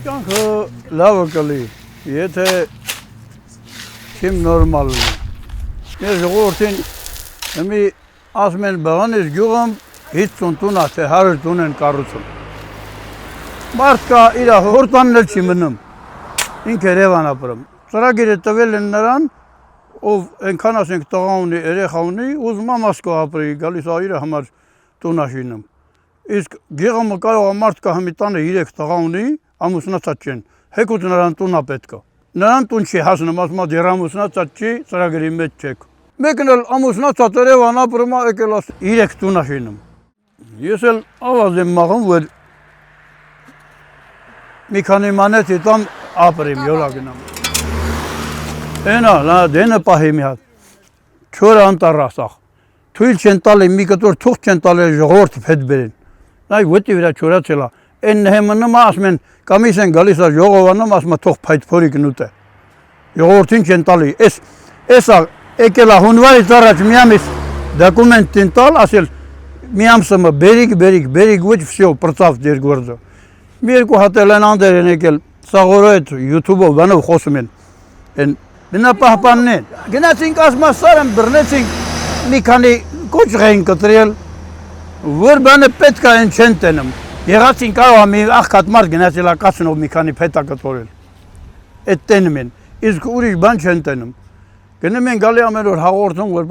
Կյանքը լավը կլի, եթե չիմ նորմալ ունի։ Մեր ժողովրդին մի ասում են բաղանից գյուղում 50 տուն է, թե 100 տուն են կառուցում։ Մարդ կա իր հորտանն էլ չի մնում, ինքը Երևան ապրում։ Ծրագիրը տվել են նրան, ով այնքան ասենք տղա ունի, երեխա ունի, ուզում է Մոսկվա ապրի, գալիս է իր համար տուն է շինում։ Իսկ գեղամը կարող է մարդ կա հմի տանը 3 տղա ունի, ամուսնացած չեն, հեկուտ նրան տուն է պետք է։ Նրան տուն չի հասնում, ասում է դեռ ամուսնացած չի, ծրագրի մեջ չեք։ Մեկն էլ ամուսնացած Երևան ապրում է, եկել 3 տուն է շինում։ Ես էլ ավազ եմ մաղում, որ մի քանի մանեթի տամ ապրիմ, յոլա գնամ։ Էնա, դենը պահի մի հատ, չորը անտառ ասախ, թույլ չեն տալի, մի կտոր թուղթ չեն տալի ժողովուրդը հետ բերեն։ Նայ ոդի վրա չորացել է, են հեմնում ասում են, կամիս են գալիս է ժողովանում, ասում է թող փայտփորի գնուտ է։ Ժողովրդին չեն տալի, էսա եկել է հունվարից առաջ մի ամիս դոկումենտ տալ, ասել մի ամսը բերիկ ոչ վсё, պրծավ դեր գործը։ Մի երկու հատ էլ են անդեր են եկել, սաղորո այդ YouTube-ով բանով խոսում են, բնապահպանն են, գնացինք ասմասարն բռնեցինք, մի քանի կոճղ էին կտրել, որ բանը պետք է են չեն տենում, եղացին կարող է մի աղքատ մարդ գնացել է կացնով մի քանի փետա կտորել, այդ տենում են, իսկ ուրիշ բան չեն տենում, գնում են գալի ամեն օր հաղորդում, որ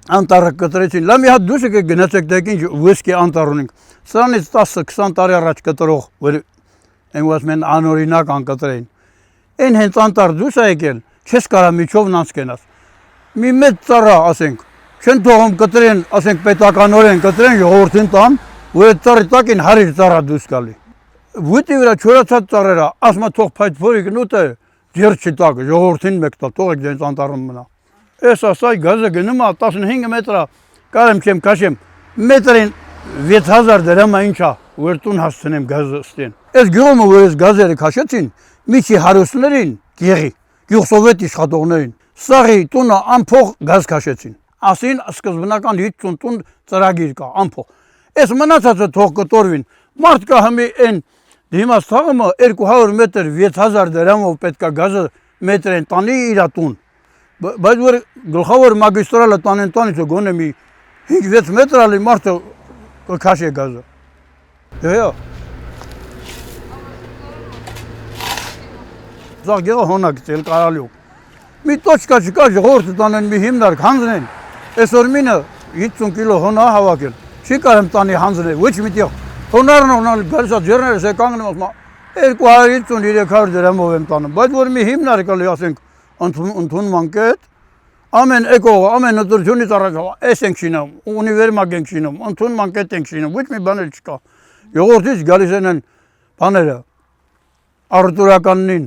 անտառը կտրեցին, լա մի հատ դուս եկեք գնացեք դեք ինչ վեսկի անտառ ունենք, սրանից 10-20 տարի առաջ կտրող, որ են ասում են անօրինակ անկտրեին, են հենց անտառ դուս է եկել, չես կարա միջով նանց կենաս, մի մեծ ծառա ասենք, չեն թողում կտրեն, ասենք պետականորեն կտրեն, ժողովրդին տան, որ այդ ծառի տակին 100 ծառա դուս գալի, վուտի վրա չորացած ծառերա, ասում է թող փայտփորի գնուտ է, ձեր չի տակ, ժողովրդին մեկ տա, թողեք դենց անտառում մնա։ Ես ասայ գազը գնում է 15 մետրա, կարեմ չեմ կաշեմ, մետրին 6000 դրամ է ինչ է, որ տուն հասցնեմ գազը ստեն։ Այս գյուղումը, որ ես գազերը քաշեցին, միջի հարուստներին, գեղի, գյուղսովետ իշխատողներին, սաղի տունը անփող գազ քաշեցին։ Ասին սկզբնական 50 տուն ծրագիր կա, անփող։ Այս մնացածը թող կտորվին, մարդ կա հմի են դիմաց թաղումը 200 մետր 6000 դրամով պետք է գազը մետրեն տանի իր տուն։ Բայց որ գլխավոր մագիստրալը տանեն տանից գոնե մի 5-6 մետր ալի մարդը կքաշե գազը։ Եա։ Զաղ գեղը հոնակ ծել կարալյու։ Մի տոչկա չկա ժողովուրդը տանեն մի հիմնարկ հանձնեն։ Այսօր մինը 50 կիլո հոնա հավաքել։ Չի կարեմ տանի հանձնել, ոչ մի տեղ։ Հոնարն ունալ գալիս է ձեռներս է կանգնում ասում 250-300 դրամով եմ տանում, բայց որ մի հիմնարկ ալի ասենք ընդունման կետ, ամեն էկող, ամեն ընտրությունից առաջ էս ենք շինում, ունիվերմագ ենք շինում, ընդունման կետ ենք շինում, ոչ մի բան էլ չկա։ Ժողովրդից գալիս են բաները, առտուրականին,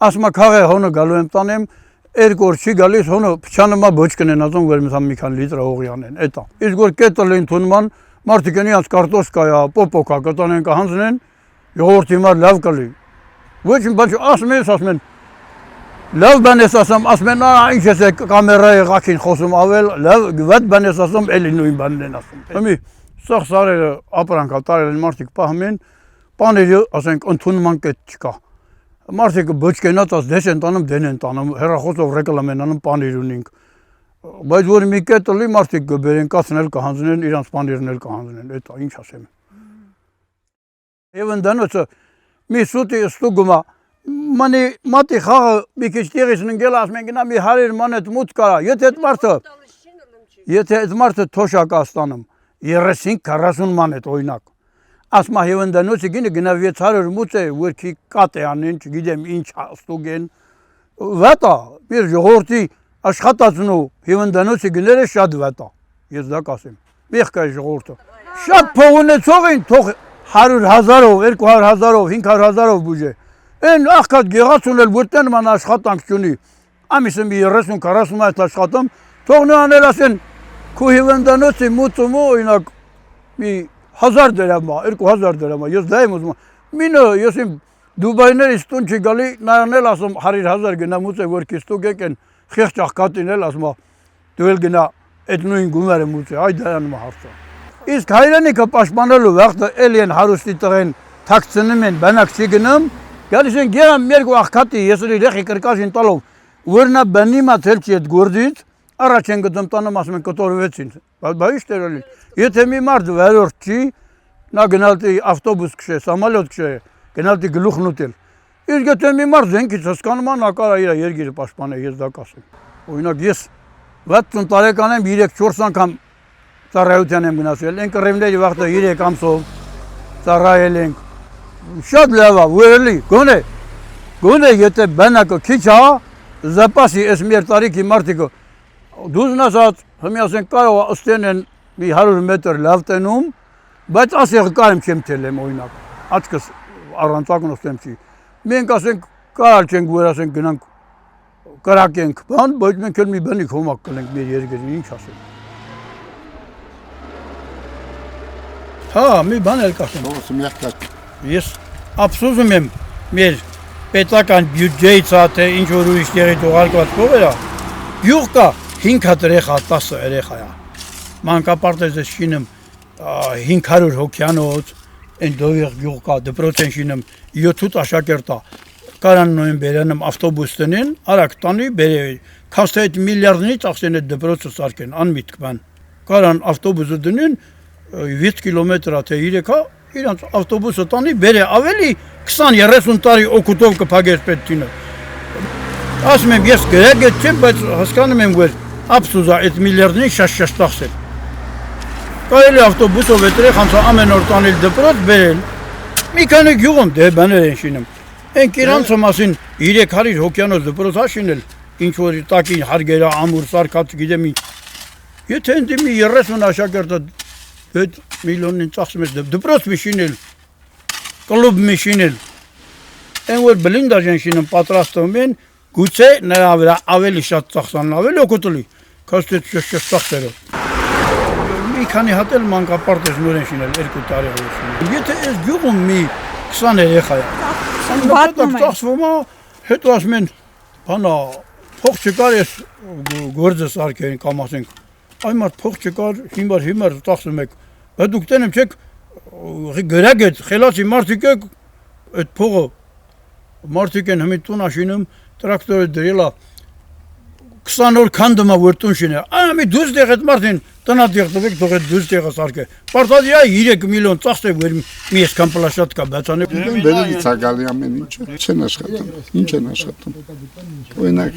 ասում է քաղե հոնը գալու եմ տանեմ, 2 օր չի գալիս հոնը փչանումա ոչ կնեն ասում, որ մի քանի լիտր հողի անեն, էտա։ Իսկ որ կետը ընդունման, մարդիկ են իրանց կարտոշկայա, պոպոկա կտանեն կհանձնեն, ժողովրդի համար լավ կլի։ Ոչ մի բան ասում են, լավ բան ես ասում, ասում են, ինչ ես կամերայի ղաքին խոսում ավել, լավ վատ բան ես ասում, էլի նույն բանն են ասում։ Հմի, սաղ սարերը ապրանքա տարել են մարդիկ պահում են, պաները, ասենք, ընդունման կետ չկա։ Մարդիկը բոչկենացած դես են տանում, դեն են տանում, հեռախոսով ռեկլամ են անում, պաներ ունենք։ Բայց որ մի կետ լի մարդիկ կբերեն, կացնել կհանձնեն, իրանց պաներն էլ կհանձնեն, էտա, ինչ ասեմ։ Եվ ընդանոցը մի սուտի ստուգումա, Մանի մատի խաղը մի քիչ տեղից ընկել ասում են գնա մի 100 մանեթ մուտք կարա, եթե այդ մարդը թոշակ աստանում 30-40 մանեթ օրինակ, ասում է հիվանդանոցի գինը գնա 600 մուտ է, որ չի կատ է անեն, չգիտեմ ինչ ստուգեն, վատ է, մեր ժողովրդի աշխատածնու հիվանդանոցի գները շատ վատ է, ես դա կասեմ, մեղք է ժողովուրդը, շատ փող ունեցող են, թող 100,000-ով, 200,000-ով, 500,000-ով բուժե Են աղքատ գեղած ունել, որ տեն ման աշխատանք չունի, ամիսը մի 30-40 այդ աշխատում, թողնու անել ասեն, քու հիվանդանոցի մուծումը, օրինակ, մի 1000 դրամ, 2000 դրամ, ես դա եմ ուզում, մինը, ես իմ Դուբայներից տուն չի գալի, նայանել ասում 100,000 գնա մուծե, որ կիստուկ եք են խեղճ աղքատին էլ ասում, դու էլ գնա այդ նույն գումերը մուծե, այ դա անում հարցը։ Իսկ հայրենիքը պաշտպանելու վաղտը էլի են հարուստի տղեն թաքցնում են, բանակ չի գնում, գալիս են գերամ երկու աղքատի, ես էլ երեխի կրկաշին տալով, որնա բնիմա թել չի այդ գորդից, առաջ են գտում տանում ասում են կտորվեցին, բա ինչ տերալին, եթե մի մարդ վերորդ չի, նա գնալտի ավտոբուս կշե, սամալյոտ կշե, գնալտի գլուխն ուտել, իսկ եթե մի մարդ զենքից հսկանում ան, ակարա իրա երգիրը պաշպան է, ես դա կասեմ, օրինակ ես 60 տարեկան եմ 3-4 անգամ ծառայության եմ գնացել, են կռիվների վաղտը 3 ամսով ծառայել ենք, շատ լավ է, ուերելի, գոնե եթե բանակը քիչ է, զապասի այս մեր տարիքի մարդիկը, դուզն ասած, հմիասեն կարող ըստեն են մի 100 մետր լավ տենում, բայց ասեղը կարեմ չեմ թելեմ օրինակ, աչքս առանցակն ըստեմ չի, մենք ասենք կարալ չենք որ ասենք գնանք կրակենք բան, բայց մենք էլ մի բնիկ հոմակ կլենք մեր երկրին, ինչ ասենք։ Հա, մի բան էլ կասեմ։ Ես ափսոսում եմ մեր պետական բյուջեից թե ինչ որ ուրիշ տեղի թողարկված փողերը, յուղ կա 5 հատ երեխա, 10 երեխա է։ Մանկապարտեզ ես շինում 500 հոգյանոց, այն դովիղ յուղ կա, դպրոց են շինում 7 աշակերտ է։ Կարան նոյեմբերանում ավտոբուս տնեն, արագ տանի բերեի, քանց թե այդ միլիարդնի ծախսեն այդ դպրոցը սարքեն, անմիտք բան։ Կարան ավտոբուսը դնեն 7 կիլոմետր թե 3-ա, իրանց ավտոբուսը տանի բերե ավելի 20-30 տարի օգուտով կփագես պետքինը։ Ասում եմ, ես գրագետ չեմ, բայց հասկանում եմ, որ ափսոս է այդ միլիարդնի շաշ ծախսել։ Կարելի ավտոբուսով էտրեղ հանց ամեն օր տանել դպրոց բերել։ Մի քանի գյուղում դե բաներ են շինում։ Ենք իրանցը մասին 300 հոգյանոց դպրոց հաշինել, ինչ որ տակին հարգերա ամուր սարկած գիտեմ ինչ։ Եթե ընդ մի 30 աշակերտը 7 միլիոնին ծախսում ես դպրոց մի շինել, կլուբ մի շինել, են որ բլինդաժ են շինում պատրաստում են, գուցե նրա վրա ավելի շատ ծախսան ավելի օգուտելի, քան այդ ծախսերով։ Մի քանի հատ էլ մանկապարտեզ նոր են շինել 2 տարի շինել։ Եթե այս գյուղում մի 20 երեխա է, ծախսվում է, հետո ասում են, բանա, փող չկար ես գործը սարքեին կամ ասենք, այ մարդ փող չկար, հիմար ծախսում եք, բայց դուք տենեմ չեք գրագետ, խելացի մարդիկ եք, այդ փողը մարդիկ են հմի տուն աշինում, տրակտորը դրելա 20 օր քանդում է որ տուն շինել, մի դուզ տեղ այդ մարդին տնատեղ տվեք թող այդ դուզ տեղը սարքե, պարտադի է 3 միլիոն ծախսեք, որ մի եսքան պլաշատ կա բացանեք։ Բերելից է գալի ամեն ինչը, չեն աշխատում, ինչ են աշխատում, օրինակ,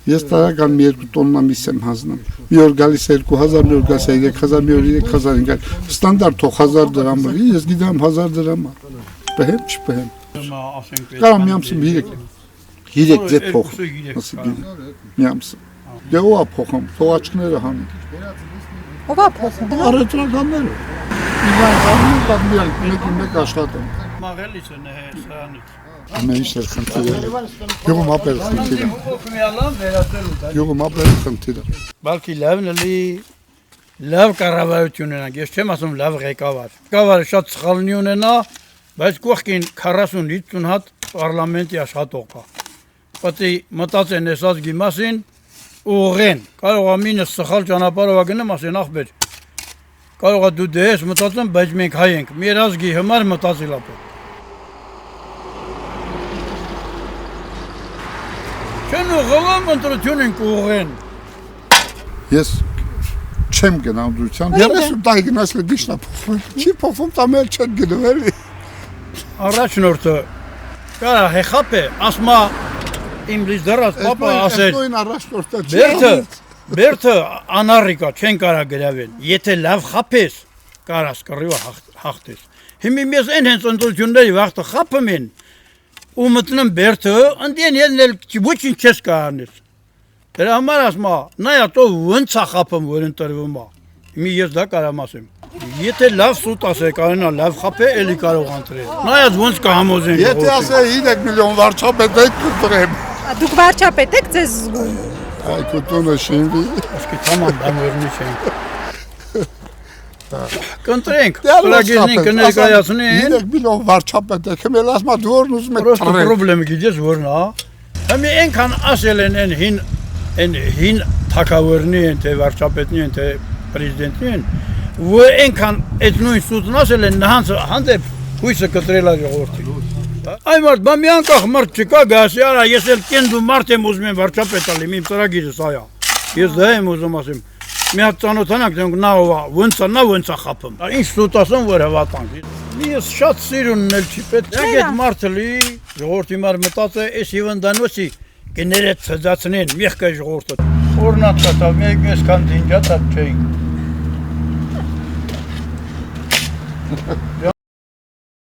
ես տարական մի 2 տոննա միս եմ հանձնում, մի օր գալիս 2000, մի օր գալիս 3000, մի օր 3000, ստանդարտ թող 1000 դրամ բրի, ես գիտեմ 1000 դրամ է, պհեմ չպհեմ, կարամ մի ամսում 3 ձետ փող, մի ամսում, դե ո՞ա փոխում, թող աչքները հանում։ Ո՞վ է փոխում։ Առևտրականները։ Իվան Ղարմին պատմիալ մեկ աշխատում։ Մաղելից է սրանից։ Ամեն ինչ էր խնդիրը։ Յուղում ապեր խնդիրը։ Օգնյալան վերածելու դա։ Յուղում ապեր խնդիրը։ Բալկի լավն էլի լավ կառավարություն ունենանք, ես չեմ ասում լավ ղեկավար։ Ղեկավարը շատ սխալնի ունենա, բայց կողքին 40-50 հատ պարլամենտի աշխատող կա։ Պետք է մտածեն այս ազգի մասին ուղղեն, կարող է մինը սխալ ճանապարհով գնամ, ասեն ախպեր, կարող է դու դե ես մտածում, բայց մենք հայ ենք, մեր ազգի համար մտածել է պետք։ Չեն ուղղում, ընտրություն ենք ուղղեն։ Ես չեմ գնամ դրության, 30 տարի գնացել դիշնա փոխվում, չի փոխվում, տամել չեն գնում էլի։ Առաջնորդը կարա հեխապ է, ասմա իմ լիզ դրած պապա ասեր, բերթը անարիկա չեն կարա գրավեն, եթե լավ խապես, կարաս կռիվա հաղթես։ Հիմի մեզ են հենց ընտրությունների վաղթը խապում են, ու մտնում բերթը, ընդեն ելնել ոչինչ չես կարանես։ Դրա համար ասմա, նայա տո ոնց է խապում, որ ընտրվում է, մի ես դա կարամ ասեմ։ Եթե լավ սուտ ասե կարենա լավ խապե, էլի կարող անտրել։ Նայած ոնց կհամոզեն։ Եթե ասե 3 միլիոն վարչապետ եք կտրեմ։ Դուք վարչապետ եք ձեզ զգում։ Այ կտոնը շինվի։ Ասկի թաման բամերնի չենք։ Կընտրենք, պրագեզնին կներկայացնեն։ 3 միլիոն վարչապետ եք, հմել ասմա դուորն ուզում եք Պրոստը պրոբլեմը գիտես որն է։ Հմի ենքան ասել են հին թակավերնի են, թե վարչապետնի են, թե պրեզիդենտնի են, ու այնքան այդ նույն սուտն ասել են հանդեպ հույսը կտրել է ժողովրդի։ Այ մարդ, բա մի անկախ մարդ չկա, գասի արա, ես էլ կենդու մարդ եմ ուզում եմ վարչապետ ալիմ, իմ ծրագիրս այա։ Ես դա եմ ուզում ասեմ, մի հատ ծանոթանանք, դենք նա ոնց է խապում։ Ինչ սուտ ասում, որ հավատանք։ Ես շատ սիրունն էլ չի պետք։ Այդ մարդը լի, ժողովրդի մար մտած է, այս հիվանդանոցի կները ծծացնեն, մեղքը ժողովրդը։ Օրնաց կատա, մեկ այսքան դինջա տատ չէին։